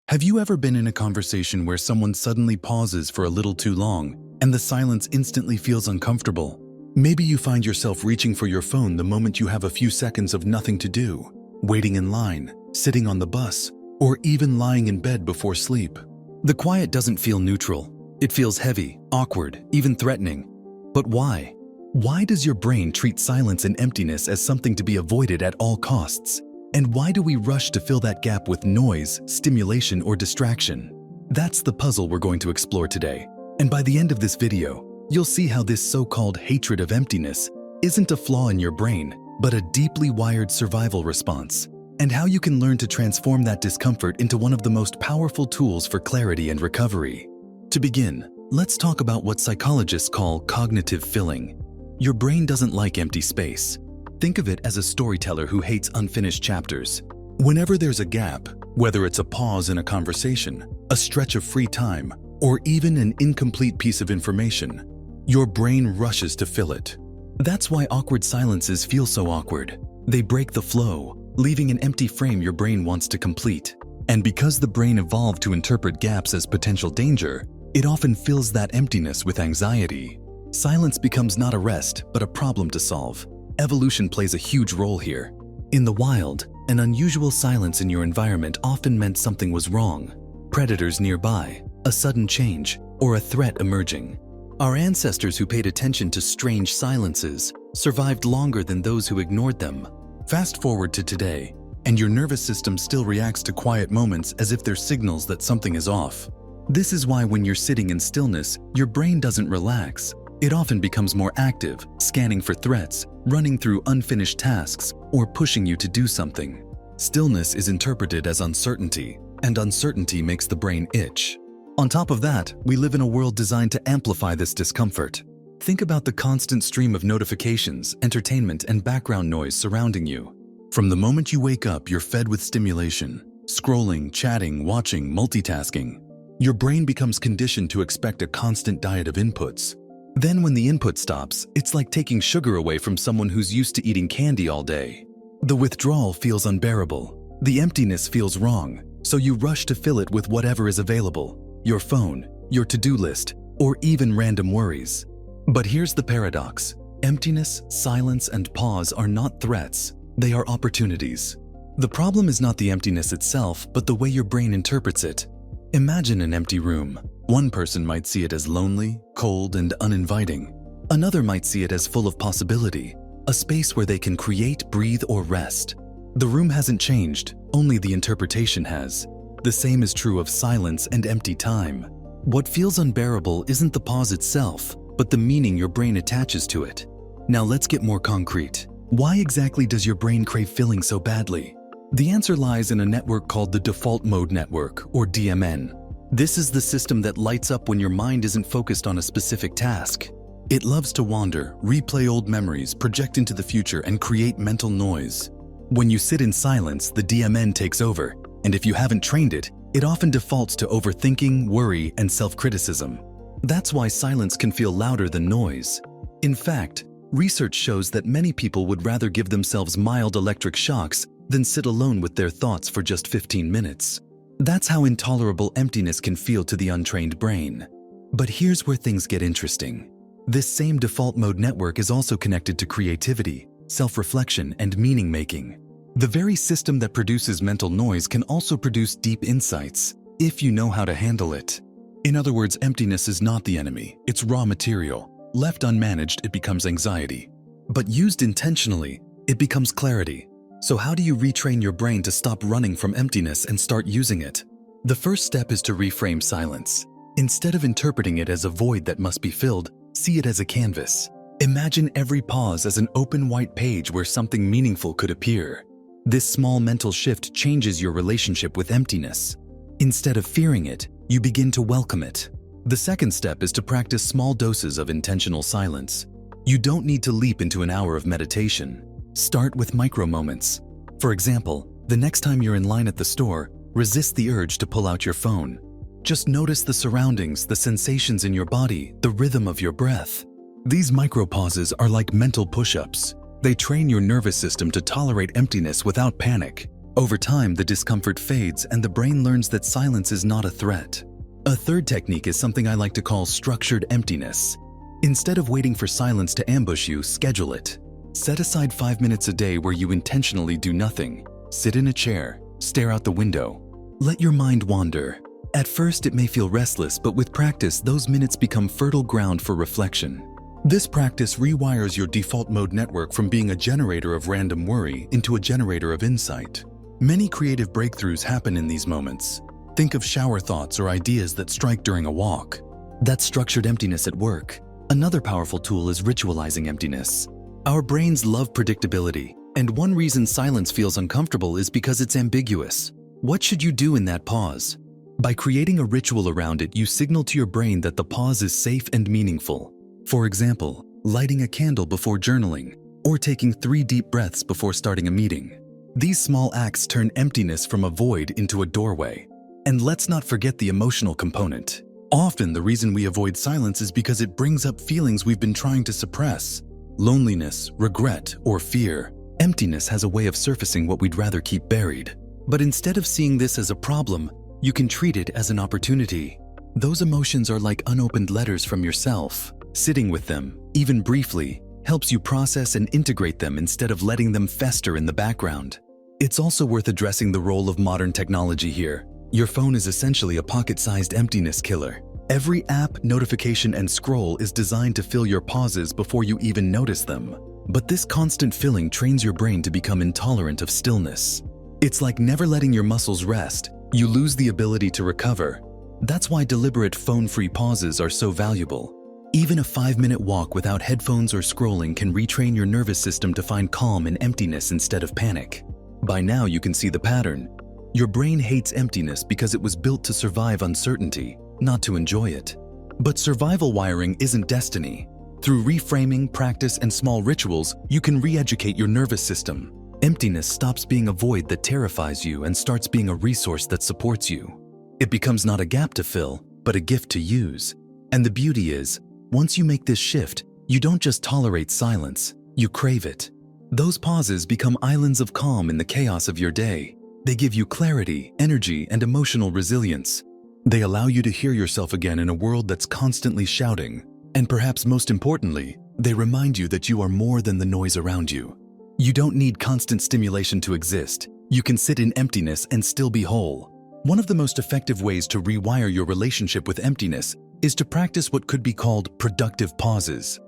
Have you ever been in a conversation where someone suddenly pauses for a little too long and the silence instantly feels uncomfortable? Maybe you find yourself reaching for your phone the moment you have a few seconds of nothing to do, waiting in line, sitting on the bus, or even lying in bed before sleep. The quiet doesn't feel neutral. It feels heavy, awkward, even threatening. But why? Why does your brain treat silence and emptiness as something to be avoided at all costs? And why do we rush to fill that gap with noise, stimulation, or distraction? That's the puzzle we're going to explore today. And by the end of this video, you'll see how this so-called hatred of emptiness isn't a flaw in your brain, but a deeply wired survival response, and how you can learn to transform that discomfort into one of the most powerful tools for clarity and recovery. To begin, let's talk about what psychologists call cognitive filling. Your brain doesn't like empty space. Think of it as a storyteller who hates unfinished chapters. Whenever there's a gap, whether it's a pause in a conversation, a stretch of free time, or even an incomplete piece of information, your brain rushes to fill it. That's why awkward silences feel so awkward. They break the flow, leaving an empty frame your brain wants to complete. And because the brain evolved to interpret gaps as potential danger, it often fills that emptiness with anxiety. Silence becomes not a rest, but a problem to solve. Evolution plays a huge role here. In the wild, an unusual silence in your environment often meant something was wrong. Predators nearby, a sudden change, or a threat emerging. Our ancestors who paid attention to strange silences survived longer than those who ignored them. Fast forward to today, and your nervous system still reacts to quiet moments as if they're signals that something is off. This is why when you're sitting in stillness, your brain doesn't relax. It often becomes more active, scanning for threats, running through unfinished tasks, or pushing you to do something. Stillness is interpreted as uncertainty, and uncertainty makes the brain itch. On top of that, we live in a world designed to amplify this discomfort. Think about the constant stream of notifications, entertainment, and background noise surrounding you. From the moment you wake up, you're fed with stimulation, scrolling, chatting, watching, multitasking. Your brain becomes conditioned to expect a constant diet of inputs. Then when the input stops, it's like taking sugar away from someone who's used to eating candy all day. The withdrawal feels unbearable. The emptiness feels wrong, so you rush to fill it with whatever is available: your phone, your to-do list, or even random worries. But here's the paradox. Emptiness, silence, and pause are not threats. They are opportunities. The problem is not the emptiness itself, but the way your brain interprets it. Imagine an empty room. One person might see it as lonely, cold, and uninviting. Another might see it as full of possibility, a space where they can create, breathe, or rest. The room hasn't changed, only the interpretation has. The same is true of silence and empty time. What feels unbearable isn't the pause itself, but the meaning your brain attaches to it. Now let's get more concrete. Why exactly does your brain crave filling so badly? The answer lies in a network called the default mode network, or DMN. This is the system that lights up when your mind isn't focused on a specific task. It loves to wander, replay old memories, project into the future, and create mental noise. When you sit in silence, the DMN takes over, and if you haven't trained it, it often defaults to overthinking, worry, and self-criticism. That's why silence can feel louder than noise. In fact, research shows that many people would rather give themselves mild electric shocks than sit alone with their thoughts for just 15 minutes. That's how intolerable emptiness can feel to the untrained brain. But here's where things get interesting. This same default mode network is also connected to creativity, self-reflection, and meaning-making. The very system that produces mental noise can also produce deep insights, if you know how to handle it. In other words, emptiness is not the enemy, it's raw material. Left unmanaged, it becomes anxiety. But used intentionally, it becomes clarity. So how do you retrain your brain to stop running from emptiness and start using it? The first step is to reframe silence. Instead of interpreting it as a void that must be filled, see it as a canvas. Imagine every pause as an open white page where something meaningful could appear. This small mental shift changes your relationship with emptiness. Instead of fearing it, you begin to welcome it. The second step is to practice small doses of intentional silence. You don't need to leap into an hour of meditation. Start with micro moments. For example, the next time you're in line at the store, resist the urge to pull out your phone. Just notice the surroundings, the sensations in your body, the rhythm of your breath. These micro pauses are like mental push-ups. They train your nervous system to tolerate emptiness without panic. Over time, the discomfort fades and the brain learns that silence is not a threat. A third technique is something I like to call structured emptiness. Instead of waiting for silence to ambush you, schedule it. Set aside 5 minutes a day where you intentionally do nothing. Sit in a chair, stare out the window. Let your mind wander. At first, it may feel restless, but with practice, those minutes become fertile ground for reflection. This practice rewires your default mode network from being a generator of random worry into a generator of insight. Many creative breakthroughs happen in these moments. Think of shower thoughts or ideas that strike during a walk. That's structured emptiness at work. Another powerful tool is ritualizing emptiness. Our brains love predictability, and one reason silence feels uncomfortable is because it's ambiguous. What should you do in that pause? By creating a ritual around it, you signal to your brain that the pause is safe and meaningful. For example, lighting a candle before journaling, or taking 3 deep breaths before starting a meeting. These small acts turn emptiness from a void into a doorway. And let's not forget the emotional component. Often the reason we avoid silence is because it brings up feelings we've been trying to suppress. Loneliness, regret, or fear. Emptiness has a way of surfacing what we'd rather keep buried. But instead of seeing this as a problem, you can treat it as an opportunity. Those emotions are like unopened letters from yourself. Sitting with them, even briefly, helps you process and integrate them instead of letting them fester in the background. It's also worth addressing the role of modern technology here. Your phone is essentially a pocket-sized emptiness killer. Every app, notification, and scroll is designed to fill your pauses before you even notice them. But this constant filling trains your brain to become intolerant of stillness. It's like never letting your muscles rest. You lose the ability to recover. That's why deliberate phone-free pauses are so valuable. Even a 5-minute walk without headphones or scrolling can retrain your nervous system to find calm in emptiness instead of panic. By now you can see the pattern. Your brain hates emptiness because it was built to survive uncertainty, not to enjoy it. But survival wiring isn't destiny. Through reframing, practice, and small rituals, you can re-educate your nervous system. Emptiness stops being a void that terrifies you and starts being a resource that supports you. It becomes not a gap to fill, but a gift to use. And the beauty is, once you make this shift, you don't just tolerate silence, you crave it. Those pauses become islands of calm in the chaos of your day. They give you clarity, energy, and emotional resilience. They allow you to hear yourself again in a world that's constantly shouting. And perhaps most importantly, they remind you that you are more than the noise around you. You don't need constant stimulation to exist. You can sit in emptiness and still be whole. One of the most effective ways to rewire your relationship with emptiness is to practice what could be called productive pauses.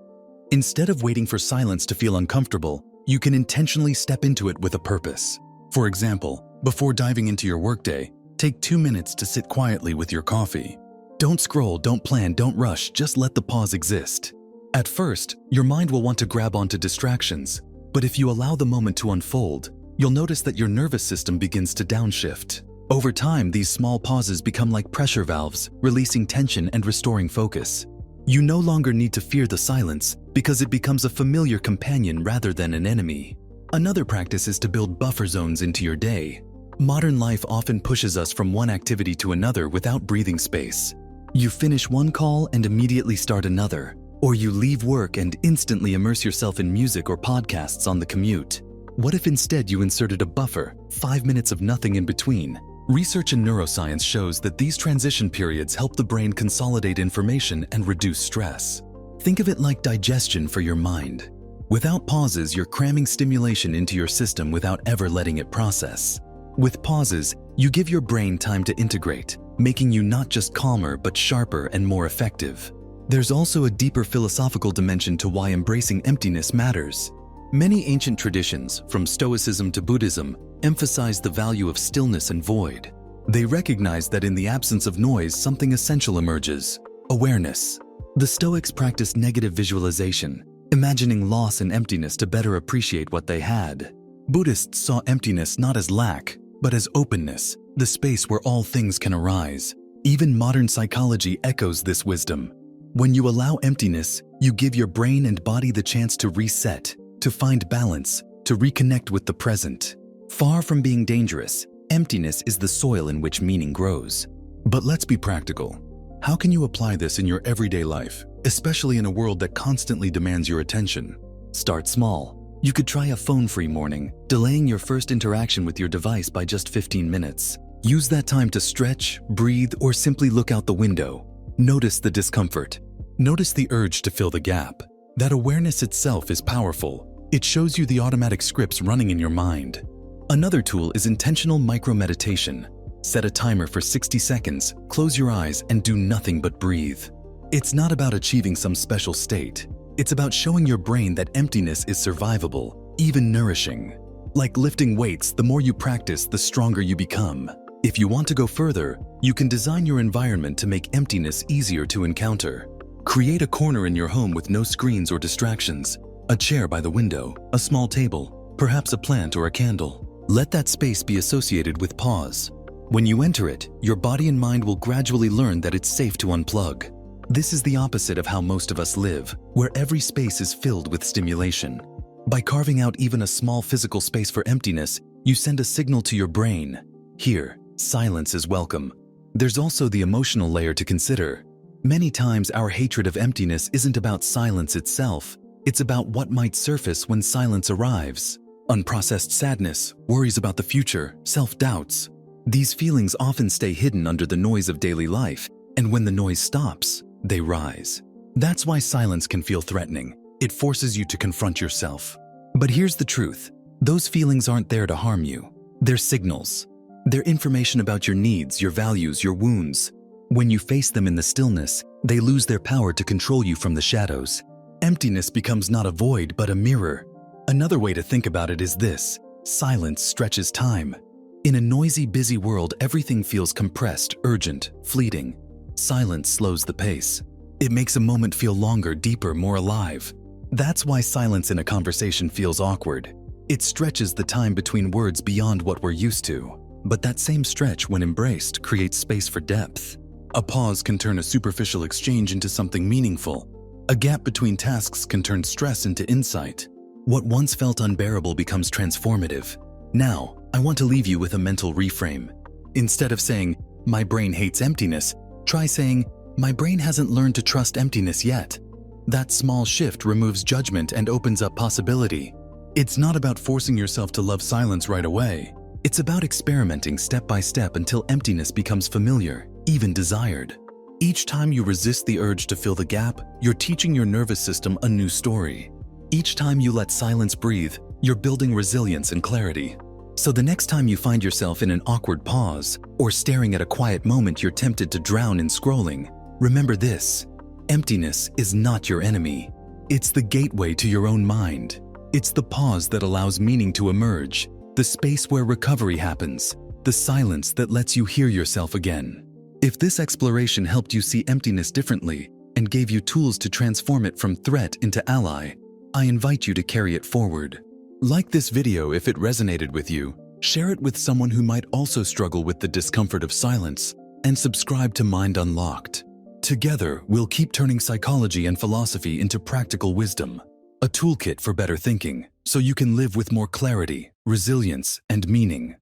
Instead of waiting for silence to feel uncomfortable, you can intentionally step into it with a purpose. For example, before diving into your workday, take 2 minutes to sit quietly with your coffee. Don't scroll, don't plan, don't rush, just let the pause exist. At first, your mind will want to grab onto distractions, but if you allow the moment to unfold, you'll notice that your nervous system begins to downshift. Over time, these small pauses become like pressure valves, releasing tension and restoring focus. You no longer need to fear the silence because it becomes a familiar companion rather than an enemy. Another practice is to build buffer zones into your day. Modern life often pushes us from one activity to another without breathing space. You finish one call and immediately start another, or you leave work and instantly immerse yourself in music or podcasts on the commute. What if instead you inserted a buffer, 5 minutes of nothing in between? Research in neuroscience shows that these transition periods help the brain consolidate information and reduce stress. Think of it like digestion for your mind. Without pauses, you're cramming stimulation into your system without ever letting it process. With pauses, you give your brain time to integrate, making you not just calmer but sharper and more effective. There's also a deeper philosophical dimension to why embracing emptiness matters. Many ancient traditions, from Stoicism to Buddhism, emphasize the value of stillness and void. They recognize that in the absence of noise, something essential emerges: awareness. The Stoics practiced negative visualization, imagining loss and emptiness to better appreciate what they had. Buddhists saw emptiness not as lack, but as openness, the space where all things can arise. Even modern psychology echoes this wisdom. When you allow emptiness, you give your brain and body the chance to reset, to find balance, to reconnect with the present. Far from being dangerous, emptiness is the soil in which meaning grows. But let's be practical. How can you apply this in your everyday life, especially in a world that constantly demands your attention? Start small. You could try a phone-free morning, delaying your first interaction with your device by just 15 minutes. Use that time to stretch, breathe, or simply look out the window. Notice the discomfort. Notice the urge to fill the gap. That awareness itself is powerful. It shows you the automatic scripts running in your mind. Another tool is intentional micro-meditation. Set a timer for 60 seconds, close your eyes, and do nothing but breathe. It's not about achieving some special state. It's about showing your brain that emptiness is survivable, even nourishing. Like lifting weights, the more you practice, the stronger you become. If you want to go further, you can design your environment to make emptiness easier to encounter. Create a corner in your home with no screens or distractions. A chair by the window, a small table, perhaps a plant or a candle. Let that space be associated with pause. When you enter it, your body and mind will gradually learn that it's safe to unplug. This is the opposite of how most of us live, where every space is filled with stimulation. By carving out even a small physical space for emptiness, you send a signal to your brain. Here, silence is welcome. There's also the emotional layer to consider. Many times our hatred of emptiness isn't about silence itself. It's about what might surface when silence arrives. Unprocessed sadness, worries about the future, self-doubts. These feelings often stay hidden under the noise of daily life, and when the noise stops, they rise. That's why silence can feel threatening. It forces you to confront yourself. But here's the truth. Those feelings aren't there to harm you. They're signals. They're information about your needs, your values, your wounds. When you face them in the stillness, they lose their power to control you from the shadows. Emptiness becomes not a void, but a mirror. Another way to think about it is this: silence stretches time. In a noisy, busy world, everything feels compressed, urgent, fleeting. Silence slows the pace. It makes a moment feel longer, deeper, more alive. That's why silence in a conversation feels awkward. It stretches the time between words beyond what we're used to. But that same stretch, when embraced, creates space for depth. A pause can turn a superficial exchange into something meaningful. A gap between tasks can turn stress into insight. What once felt unbearable becomes transformative. Now, I want to leave you with a mental reframe. Instead of saying, "My brain hates emptiness," try saying, "My brain hasn't learned to trust emptiness yet." That small shift removes judgment and opens up possibility. It's not about forcing yourself to love silence right away. It's about experimenting step by step until emptiness becomes familiar, even desired. Each time you resist the urge to fill the gap, you're teaching your nervous system a new story. Each time you let silence breathe, you're building resilience and clarity. So the next time you find yourself in an awkward pause or staring at a quiet moment you're tempted to drown in scrolling, remember this: emptiness is not your enemy. It's the gateway to your own mind. It's the pause that allows meaning to emerge, the space where recovery happens, the silence that lets you hear yourself again. If this exploration helped you see emptiness differently and gave you tools to transform it from threat into ally, I invite you to carry it forward. Like this video if it resonated with you, share it with someone who might also struggle with the discomfort of silence, and subscribe to Mind Unlocked. Together, we'll keep turning psychology and philosophy into practical wisdom, a toolkit for better thinking, so you can live with more clarity, resilience, and meaning.